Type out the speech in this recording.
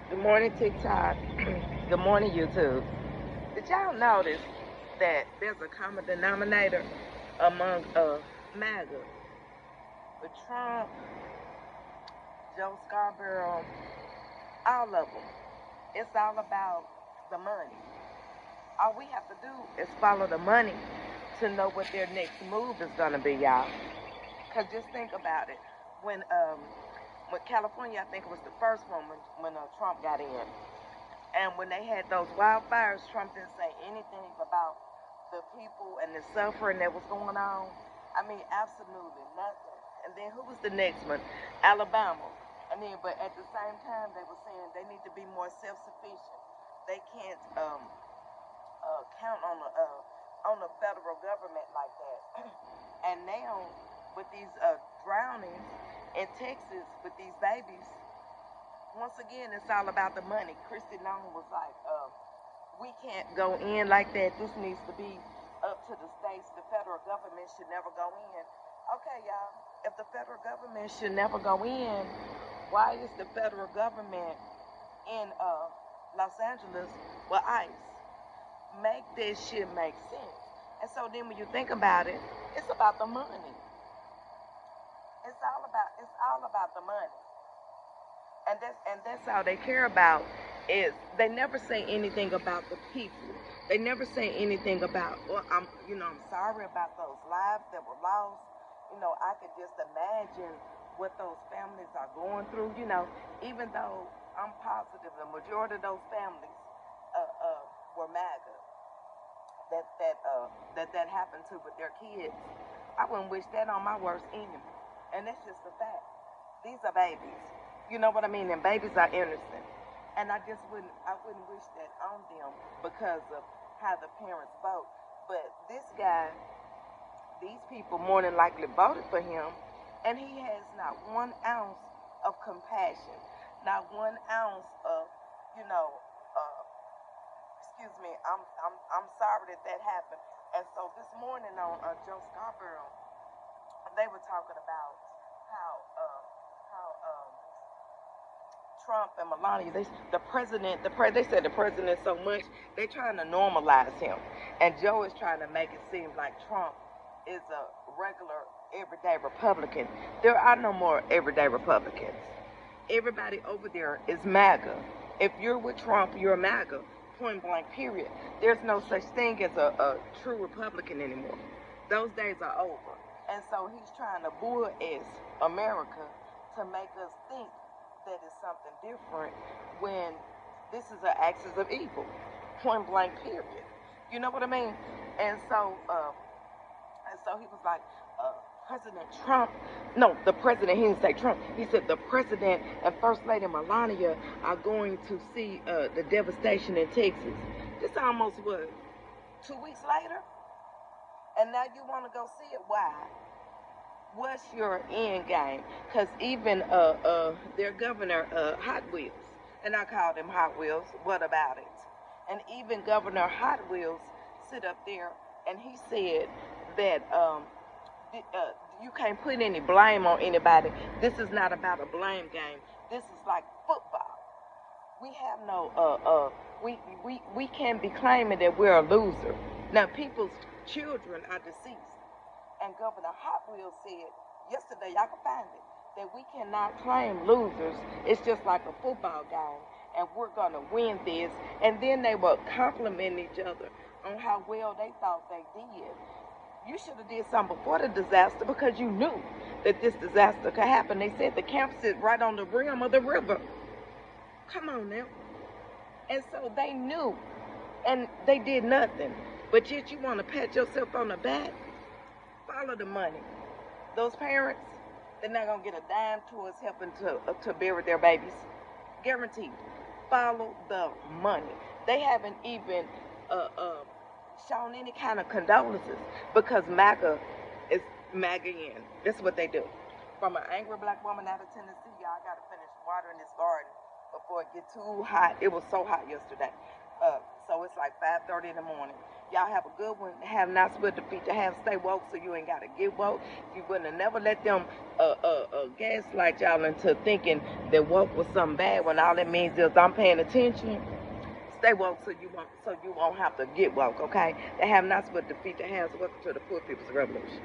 Good morning, TikTok. Good morning, YouTube. Did y'all notice that there's a common denominator among MAGA with Trump, Joe Scarborough, all of them? It's all about the money. All we have to do is follow the money to know what their next move is gonna be, y'all. Cause just think about it. When California, I think it was the first one when Trump got in. And when they had those wildfires, Trump didn't say anything about the people and the suffering that was going on. I mean, absolutely nothing. And then who was the next one? Alabama. And then, but at the same time, they were saying they need to be more self-sufficient. They can't count on the federal government like that. And now, with these drownings in Texas with these babies, once again, it's all about the money. Christy Long was like, we can't go in like that. This needs to be up to the states. The federal government should never go in. Okay, y'all, if the federal government should never go in, why is the federal government in Los Angeles with ICE? Make this shit make sense. And so then when you think about it, it's about the money. It's all about the money. And that's all they care about is they never say anything about the people. They never say anything about, well, I'm sorry about those lives that were lost. I could just imagine what those families are going through. Even though I'm positive the majority of those families were MAGA, that happened to with their kids. I wouldn't wish that on my worst enemy, and that's just a fact. These are babies. You know what I mean? And babies are innocent. And I wouldn't wish that on them because of how the parents vote. But this guy, these people more than likely voted for him, and he has not 1 ounce of compassion, not 1 ounce of, you know, excuse me, I'm sorry that happened. And so this morning on Joe Scarborough, they were talking about how Trump and Melania, they said the president so much, they trying to normalize him. And Joe is trying to make it seem like Trump is a regular, everyday Republican. There are no more everyday Republicans. Everybody over there is MAGA. If you're with Trump, you're a MAGA. Point blank, period. There's no such thing as a true Republican anymore. Those days are over. And so he's trying to bull us America to make us think that it's something different when this is an axis of evil. Point blank, period. You know what I mean? And so he was like, President Trump, no, the president, he didn't say Trump, he said the president and First Lady Melania are going to see the devastation in Texas. This almost what, 2 weeks later? And now you want to go see it? Why? What's your end game? Because even their governor, Hot Wheels, and I call them Hot Wheels, what about it? And even Governor Hot Wheels sit up there and he said that you can't put any blame on anybody. This is not about a blame game. This is like football. We have no we can't be claiming that we're a loser. Now people's children are deceased. And Governor Hot Wheels said yesterday, y'all can find it, that we cannot claim losers. It's just like a football game, and we're gonna win this. And then they were complimenting each other on how well they thought they did. You should have did something before the disaster because you knew that this disaster could happen. They said the camp is right on the rim of the river. Come on now. And so they knew, and they did nothing. But yet you want to pat yourself on the back? Follow the money. Those parents, they're not gonna get a dime towards helping to bury their babies. Guaranteed. Follow the money. They haven't even shown any kind of condolences because MAGA is MAGA in. That's what they do. From an angry black woman out of Tennessee, y'all gotta finish watering this garden before it get too hot. It was so hot yesterday. So it's like 5:30 in the morning. Y'all have a good one. Have not split the feet to have. Stay woke so you ain't got to get woke. If you wouldn't have never let them gaslight y'all into thinking that woke was something bad when all it means is I'm paying attention. Stay woke so you won't have to get woke, okay? They have not split the feet to have. So welcome to the Poor People's Revolution.